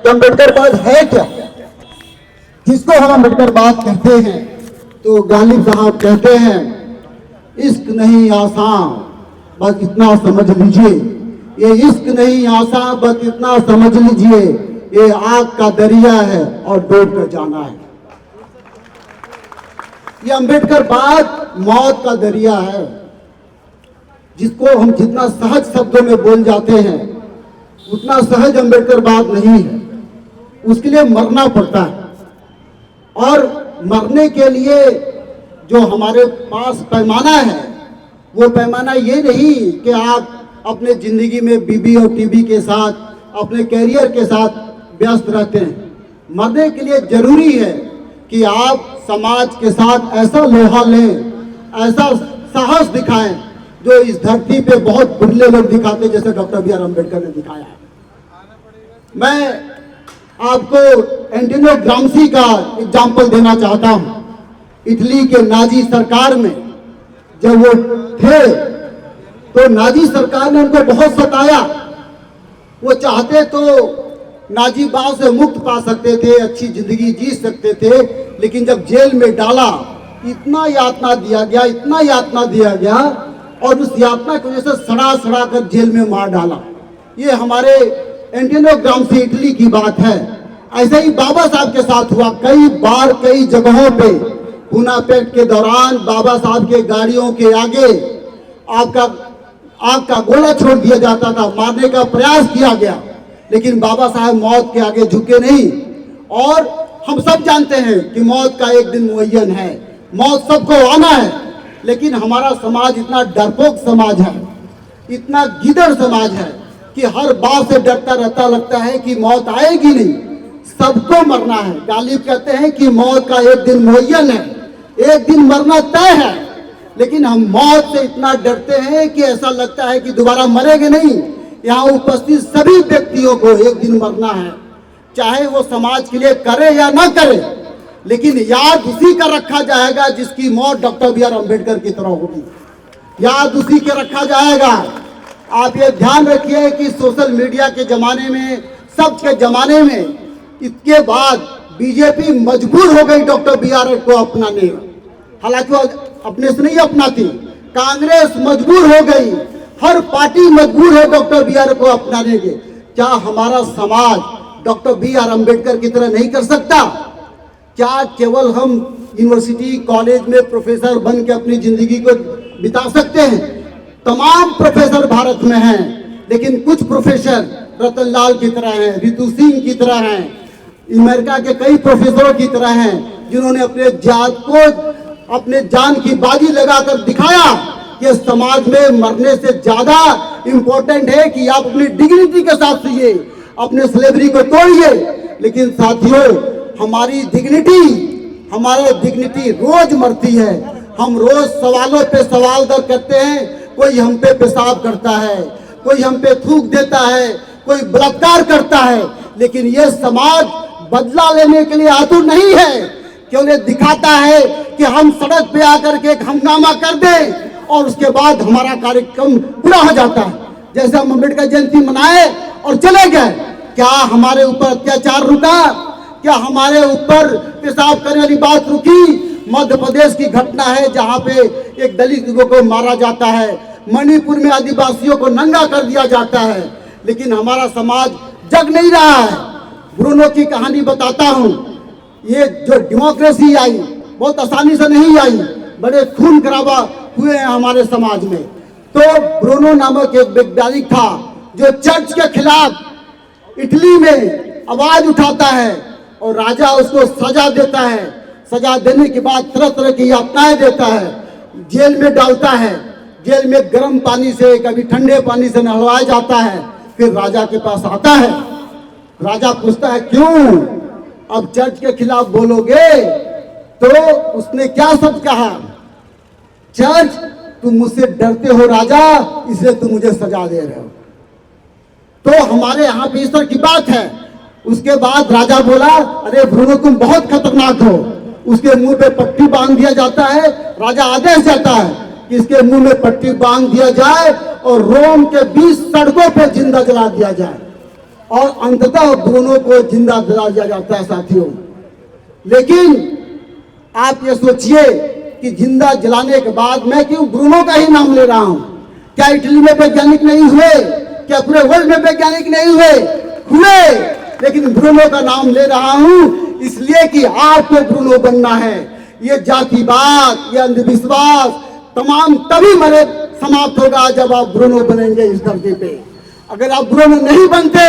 कि अम्बेडकरवाद है क्या। जिसको हम अम्बेडकरवाद कहते हैं तो गालिब साहब कहते हैं, इश्क नहीं आसान बस इतना समझ लीजिए, ये इश्क नहीं आसान बस इतना समझ लीजिए, ये आग का दरिया है और डूब कर जाना है। ये अम्बेडकरवाद मौत का दरिया है, जिसको हम जितना सहज शब्दों में बोल जाते हैं उतना सहज अम्बेडकरवाद नहीं है। उसके लिए मरना पड़ता है, और मरने के लिए जो हमारे पास पैमाना है वो पैमाना ये नहीं कि आप अपने जिंदगी में बीबी और टीवी के साथ, अपने कैरियर के साथ व्यस्त रहते हैं। मरने के लिए जरूरी है कि आप समाज के साथ ऐसा लोहा लें, ऐसा साहस दिखाएं जो इस धरती पे बहुत बुढ़ले लोग दिखाते, जैसे डॉक्टर बी आर अम्बेडकर ने दिखाया है। मैं आपको एंटोनियो ग्राम्सी का एग्जाम्पल देना चाहता हूं। इटली के नाजी सरकार में जब वो थे तो नाजी सरकार ने उनको बहुत सताया। वो चाहते तो नाजी बाव से मुक्त पा सकते थे, अच्छी जिंदगी जी सकते थे, लेकिन जब जेल में डाला इतना यातना दिया गया, इतना यातना दिया गया, और उस यातना की वजह से सड़ा सड़ा कर जेल में मार डाला। ये हमारे एंटोनियो ग्राम्सी इटली की बात है। ऐसे ही बाबा साहब के साथ हुआ कई बार, कई जगहों पे। पूना पैक्ट के दौरान बाबा साहब के गाड़ियों के आगे आग का गोला छोड़ दिया जाता था, मारने का प्रयास किया गया, लेकिन बाबा साहब मौत के आगे झुके नहीं। और हम सब जानते हैं कि मौत का एक दिन मुअय्यन है, मौत सबको आना है, लेकिन हमारा समाज इतना डरपोक समाज है, इतना गिदड़ समाज है कि हर बात से डरता रहता, लगता है कि मौत आएगी नहीं, सबको मरना है। गालिब कहते हैं कि मौत का एक दिन मुअय्यन है, एक दिन मरना तय है, लेकिन हम मौत से इतना डरते हैं कि ऐसा लगता है कि दोबारा मरेंगे नहीं। यहाँ उपस्थित सभी व्यक्तियों को एक दिन मरना है, चाहे वो समाज के लिए करे या ना करे, लेकिन याद उसी का रखा जाएगा जिसकी मौत डॉक्टर बी आर अम्बेडकर की तरह होगी। याद उसी के रखा जाएगा। आप ये ध्यान रखिए कि सोशल मीडिया के जमाने में, सब के जमाने में, इसके बाद बीजेपी मजबूर हो गई डॉक्टर बी आर को अपनाने। हालांकि वो अपने से नहीं अपनाती, कांग्रेस मजबूर हो गई, हर पार्टी मजबूर है डॉक्टर बी आर को अपनाने के। क्या हमारा समाज डॉक्टर बी आर अम्बेडकर की तरह नहीं कर सकता? क्या केवल हम यूनिवर्सिटी कॉलेज में प्रोफेसर बन के अपनी जिंदगी को बिता सकते हैं? तमाम प्रोफेसर भारत में हैं, लेकिन कुछ प्रोफेसर रतन लाल की तरह हैं, रितु सिंह की तरह हैं, अमेरिका के कई प्रोफेसरों की तरह हैं, जिन्होंने अपने जान की बाजी लगाकर दिखाया कि समाज में मरने से ज्यादा इंपॉर्टेंट है कि आप अपनी डिग्निटी के साथ जिए, अपने स्लेवरी को तोड़िए। लेकिन साथियों, हमारी डिग्निटी रोज मरती है। हम रोज सवालों पे सवाल दर करते हैं। कोई हम पे पेशाब करता है, कोई हम पे थूक देता है, कोई बलात्कार करता है, लेकिन ये समाज बदला लेने के लिए आतुर नहीं है कि उन्हें दिखाता है कि हम सड़क पे आकर के एक हंगामा कर दें और उसके बाद हमारा कार्यक्रम पूरा हो जाता है। जैसे हम अम्बेडकर जयंती मनाए और चले गए, क्या हमारे ऊपर अत्याचार रुका? क्या हमारे ऊपर पेशाब करने वाली बात रुकी? मध्य प्रदेश की घटना है जहां पे एक दलित को मारा जाता है, मणिपुर में आदिवासियों को नंगा कर दिया जाता है, लेकिन हमारा समाज जग नहीं रहा है। ब्रूनो की कहानी बताता हूं। ये जो डेमोक्रेसी आई बहुत आसानी से नहीं आई, बड़े खून खराबा हुए हैं हमारे समाज में। तो ब्रूनो नामक एक वैज्ञानिक था जो चर्च के खिलाफ इटली में आवाज उठाता है और राजा उसको सजा देता है। सजा देने के बाद तरह तरह की यातनाएं देता है, जेल में डालता है, जेल में गर्म पानी से, कभी ठंडे पानी से नहलाया जाता है, फिर राजा के पास आता है। राजा पूछता है क्यों अब चर्च के खिलाफ बोलोगे? तो उसने क्या शब्द कहा? चर्च, तुम मुझसे डरते हो राजा, इसलिए तुम मुझे सजा दे रहे हो। तो हमारे यहाँ पे ईश्वर की बात है। उसके बाद राजा बोला, अरे ब्रूनो तुम बहुत खतरनाक हो। उसके मुंह पे पट्टी बांध दिया जाता है। राजा आदेश देता है कि इसके मुंह में पट्टी बांध दिया जाए और रोम के 20 सड़कों पे जिंदा जला दिया जाए। और अंततः ब्रूनो को जिंदा जला दिया जाता है साथियों। लेकिन आप ये सोचिए कि जिंदा जलाने के बाद मैं क्यों ब्रूनो का ही नाम ले रहा हूं? क्या इटली में वैज्ञानिक नहीं हुए? क्या पूरे वर्ल्ड में वैज्ञानिक नहीं हुए? लेकिन ब्रूनो का नाम ले रहा हूं इसलिए कि आपको ब्रूनो बनना है। ये जातिवाद, ये अंधविश्वास तमाम तभी मरे समाप्त होगा जब आप ब्रूनो बनेंगे इस धरती पे। अगर आप ब्रूनो नहीं बनते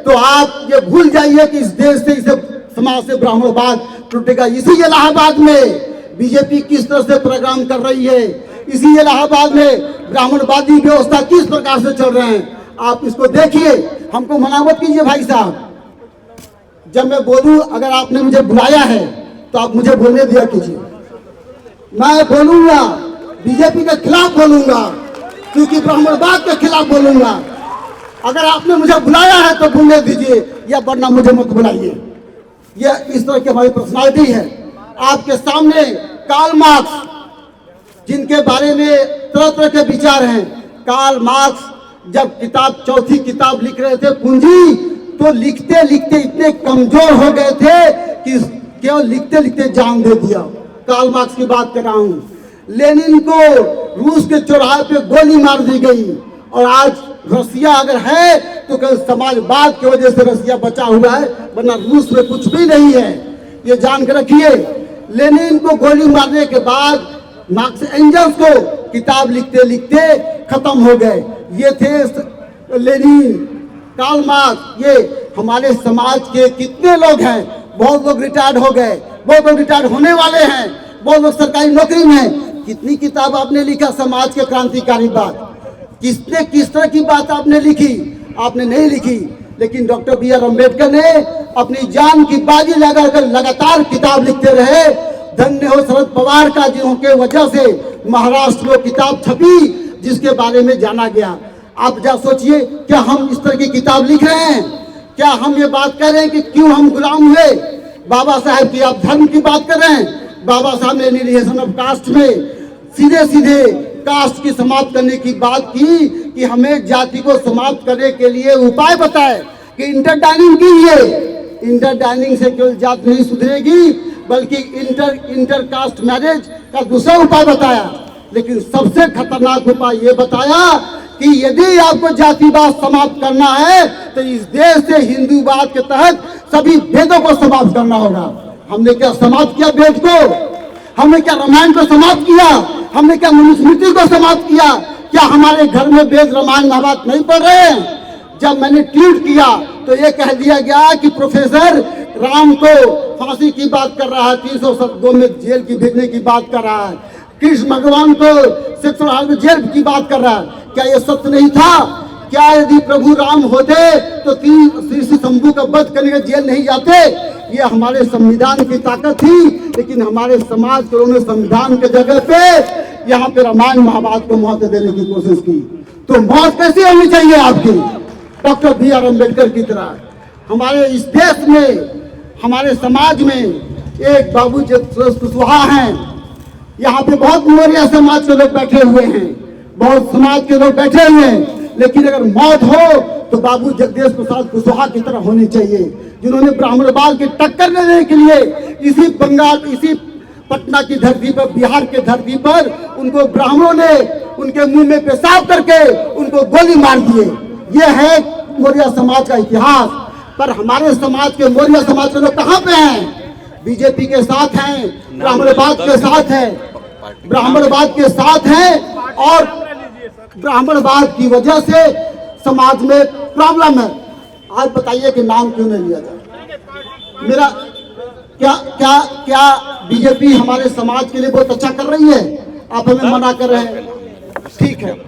तो आप ये भूल जाइए कि इस देश से, इस समाज से ब्राह्मणवाद टूटेगा। इसी इलाहाबाद में बीजेपी किस तरह से प्रोग्राम कर रही है, इसी इलाहाबाद में ब्राह्मणवादी व्यवस्था किस प्रकार से चल रहे हैं, आप इसको देखिए। हमको मना मत कीजिए भाई साहब। जब मैं बोलूं, अगर आपने मुझे बुलाया है तो आप मुझे बोलने दिया कीजिए। मैं बोलूंगा, बीजेपी के खिलाफ बोलूंगा, क्योंकि ब्राह्मणवाद के खिलाफ बोलूंगा। अगर आपने मुझे बुलाया है तो बोलने दीजिए, या वरना मुझे मत बुलाइए। ये इस तरह की हमारी पर्सनालिटी है। आपके सामने कार्ल मार्क्स, जिनके बारे में तरह तरह के विचार हैं। कार्ल मार्क्स जब किताब, चौथी किताब लिख रहे थे पूंजी, तो लिखते लिखते इतने कमजोर हो गए थे कि केवल लिखते लिखते जान दे दिया। कार्ल मार्क्स की बात कर रहा हूं। लेनिन को रूस के चौराहे पे गोली मार दी गई, और आज रसिया अगर है तो कल समाजवाद की वजह से रसिया बचा हुआ है, वरना रूस में कुछ भी नहीं है। ये जान के रखिए। लेनिन को गोली मारने के बाद मार्क्स एंजल्स को किताब लिखते लिखते खत्म हो गए। ये थे लेनिन, कार्ल मार्क्स। ये हमारे समाज के कितने लोग हैं? बहुत लोग रिटायर्ड हो गए, बहुत लोग रिटायर्ड होने वाले हैं, बहुत लोग सरकारी नौकरी में हैं। कितनी किताब आपने लिखा समाज के क्रांतिकारी बात? किसने किस तरह की बात आपने लिखी? आपने नहीं लिखी। लेकिन डॉक्टर बी आर अम्बेडकर ने अपनी जान की बाजी लगाकर लगातार किताब लिखते रहे। धन्य हो शरद पवार का, जिनके वजह से महाराष्ट्र में किताब छपी, जिसके बारे में जाना गया। आप जा सोचिए, क्या हम इस तरह की किताब लिख रहे हैं? क्या हम ये बात कर रहे हैं कि क्यों हम गुलाम हुए? बाबा साहब की आप धर्म की बात कर रहे हैं। बाबा साहब ने एलिमिनेशन ऑफ कास्ट में सीधे सीधे कास्ट की समाप्त करने की बात की, कि हमें जाति को समाप्त करने के लिए उपाय बताए कि इंटरडाइनिंग कीजिए। इंटरडाइनिंग से केवल जात नहीं सुधरेगी, बल्कि इंटर कास्ट मैरिज का दूसरा उपाय बताया। लेकिन सबसे खतरनाक उपाय ये बताया कि यदि आपको जातिवाद समाप्त करना है तो इस देश से हिंदूवाद के तहत सभी वेदों को समाप्त करना होगा। हमने क्या समाप्त किया वेद को? हमने क्या रामायण को समाप्त किया? हमने क्या मनुस्मृति को समाप्त किया? क्या हमारे घर में वेद रामायण महाभारत नहीं पढ़ रहे हैं? जब मैंने ट्वीट किया तो ये कह दिया गया कि प्रोफेसर राम को फांसी की बात कर रहा है, 302 में जेल की भेजने की बात कर रहा है, कृष्ण भगवान को 608 में जेल की बात कर रहा है। क्या ये सत्य नहीं था? क्या यदि प्रभु राम होते तो श्री शंभू का वध करने के जेल नहीं जाते? ये हमारे संविधान की ताकत थी। लेकिन हमारे समाज के लोगों ने संविधान के जगह पे यहाँ पे रामायण महाभारत को महत्व देने की कोशिश की। तो मौत कैसी होनी चाहिए आपकी? डॉक्टर बी आर अम्बेडकर की तरह। हमारे इस देश में, हमारे समाज में एक बाबू कुशवाहा हैं। यहाँ पे बहुत मौर्य समाज के लोग बैठे हुए हैं, बहुत समाज के लोग बैठे हुए हैं। लेकिन अगर मौत हो तो बाबू जगदीश प्रसाद कुशवाहा की तरह होनी चाहिए, जिन्होंने ब्राह्मणवाद की टक्कर देने के लिए इसी बंगाल, इसी पटना की धरती पर, बिहार के धरती पर उनको ब्राह्मणों ने उनके मुंह में पेशाब करके उनको गोली मार दिए। ये है मौर्य समाज का इतिहास। पर हमारे समाज के, मौर्य समाज के लोग कहाँ पे हैं? बीजेपी के साथ हैं, ब्राह्मणवाद के साथ हैं, ब्राह्मणवाद के साथ हैं, और ब्राह्मणवाद की वजह से समाज में प्रॉब्लम है। आज बताइए कि नाम क्यों नहीं लिया जाए? मेरा क्या क्या क्या बीजेपी हमारे समाज के लिए बहुत अच्छा कर रही है? आप हमें मना कर रहे हैं,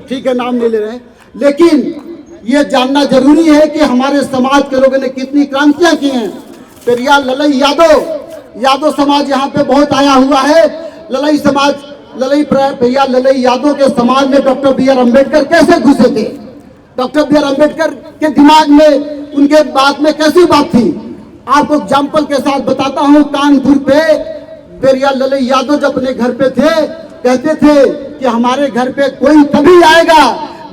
ठीक है, नाम नहीं ले रहे हैं। लेकिन ये जानना जरूरी है कि हमारे समाज के लोगों ने कितनी क्रांतियां की हैं। पेरियार ललई यादव समाज यहाँ पे बहुत आया हुआ है। ललई समाज, पेरियार ललई यादव के समाज में डॉक्टर बी आर अम्बेडकर कैसे घुसे थे? डॉक्टर बी आर अम्बेडकर के दिमाग में, उनके बात में कैसी बात थी? आपको एग्जाम्पल के साथ बताता हूँ। कानपुर पे पेरियार ललई यादव जब अपने घर पे थे, कहते थे कि हमारे घर पे कोई तभी आएगा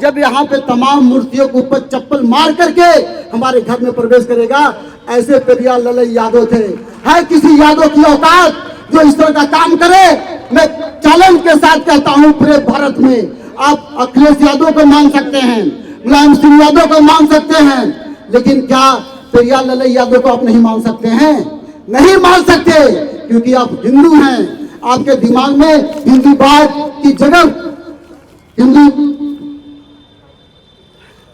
जब यहाँ पे तमाम मूर्तियों के ऊपर चप्पल मार करके हमारे घर में प्रवेश करेगा। ऐसे पेरियार ललई यादव थे। है किसी यादव की औकात जो इस तरह का काम करे? मैं चैलेंज के साथ कहता हूँ पूरे भारत में आप अखिलेश यादव को मान सकते हैं, मुलायम सिंह यादव को मान सकते हैं, लेकिन क्या पेरियार ललई यादव को आप नहीं मान सकते हैं? नहीं मान सकते, क्योंकि आप हिंदू हैं। आपके दिमाग में हिंदूवाद की जगह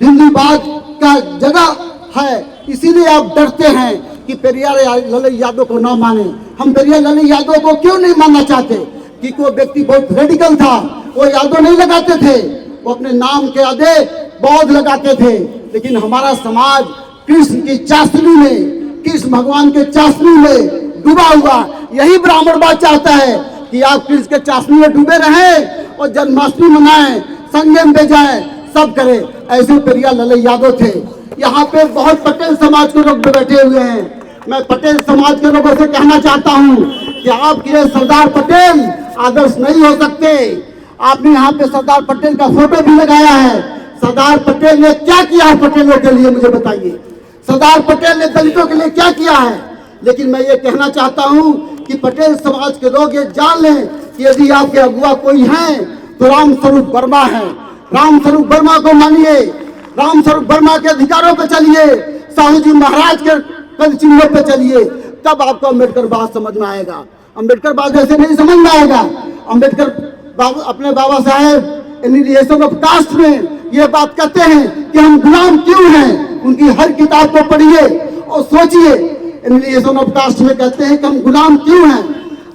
हिंदूवाद का जगह है, इसीलिए आप डरते हैं कि पेरियार ललई यादव को ना माने। हम पेरियार ललई यादव को क्यों नहीं मानना चाहते? कि कोई व्यक्ति बहुत रेडिकल था, वो यादव नहीं लगाते थे, वो अपने नाम के आगे बौद्ध लगाते थे। लेकिन हमारा समाज कृष्ण की चाशनी में, कृष्ण भगवान के चाशनी में डूबा हुआ, यही ब्राह्मणवाद चाहता है कि आप कृष्ण के चाशनी में डूबे रहें और जन्माष्टमी मनाएं, संगम पे जाएं, सब करें। ऐसे पेरियार ललई यादव थे। यहाँ पे बहुत पटेल समाज के लोग बैठे हुए हैं। मैं पटेल समाज के लोगों से कहना चाहता हूँ कि आपके लिए सरदार पटेल आदर्श नहीं हो सकते। आपने यहाँ पे सरदार पटेल का फोटो भी लगाया है। सरदार पटेल ने क्या किया है पटेलों के लिए, मुझे बताइए। सरदार पटेल ने दलितों के लिए क्या किया है? लेकिन मैं ये कहना चाहता हूँ कि पटेल समाज के लोग ये जान लें कि यदि आपके अगुआ कोई हैं तो रामस्वरूप वर्मा है। रामस्वरूप वर्मा को मानिए, रामस्वरूप वर्मा के अधिकारों पर चलिए, साहू जी महाराज के पद चिन्हों पर चलिए, तब आपको अम्बेडकर बात समझ में आएगा। अम्बेडकर बात ऐसे नहीं समझ में आएगा। अम्बेडकर अपने बाबा साहेब एनिलिएशन ऑफ कास्ट में ये बात कहते हैं कि हम गुलाम क्यों हैं। उनकी हर किताब को पढ़िए और सोचिए। एनिलिएशन ऑफ कास्ट में कहते हैं कि हम गुलाम क्यों हैं।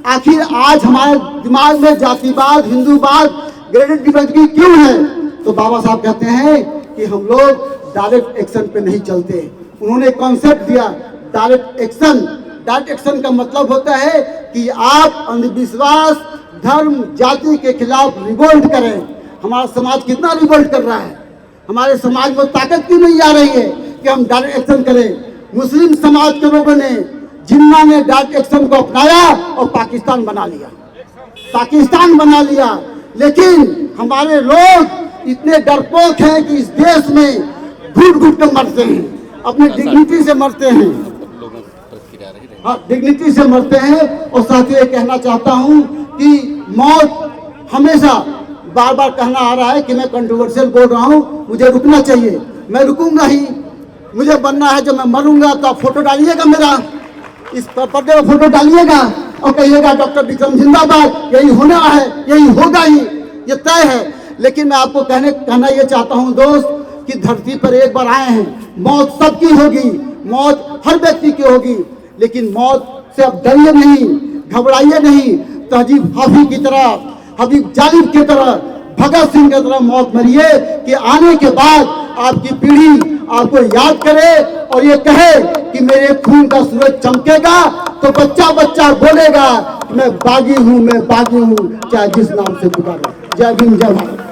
आखिर आज हमारे दिमाग में जातिवाद, हिंदूवाद, ग्रेडेड डिविजन क्यों है? तो बाबा साहब कहते हैं कि हम लोग डायरेक्ट एक्शन पे नहीं चलते। उन्होंने कॉन्सेप्ट दिया डायरेक्ट एक्शन। डायरेक्ट एक्शन का मतलब होता है कि आप अंधविश्वास, धर्म, जाति के खिलाफ रिवोल्ट करें। हमारा समाज कितना रिवोल्ट कर रहा है? हमारे समाज में ताकत क्यों नहीं आ रही है कि हम डायरेक्ट एक्शन करें? मुस्लिम समाज के लोगों ने, जिन्ना ने डायरेक्ट एक्शन को अपनाया और पाकिस्तान बना लिया, पाकिस्तान बना लिया। लेकिन हमारे लोग इतने डरपोक हैं कि इस देश में घुट घुट कर मरते हैं, अपनी डिग्निटी से मरते हैं। हाँ, डिग्निटी से मरते हैं। और साथ ही कहना चाहता हूँ कि मौत हमेशा, बार बार कहना आ रहा है कि मैं कंट्रोवर्शियल बोल रहा हूँ, मुझे रुकना चाहिए, मैं रुकूंगा ही। मुझे बनना है, जब मैं मरूंगा तो आप फोटो डालिएगा, मेरा इस पर्दे पर फोटो डालिएगा और कहिएगा डॉक्टर विक्रम जिंदाबाद। यही होना है, यही होगा ही, ये तय है। लेकिन मैं आपको कहना ये चाहता हूँ दोस्त कि धरती पर एक बार आए हैं, मौत सबकी होगी, मौत हर व्यक्ति की होगी। लेकिन मौत से अब डरिए नहीं, घबराइए नहीं। तहजीब हाफी की तरह, हबीब जालिब की तरह, भगत सिंह की तरह मौत मरिए कि आने के बाद आपकी पीढ़ी आपको याद करे और ये कहे कि मेरे खून का सूरज चमकेगा तो बच्चा बच्चा बोलेगा मैं बागी हूँ, मैं बागी हूँ, चाहे जिस नाम से पुकारो। जय भीम, जय भारत।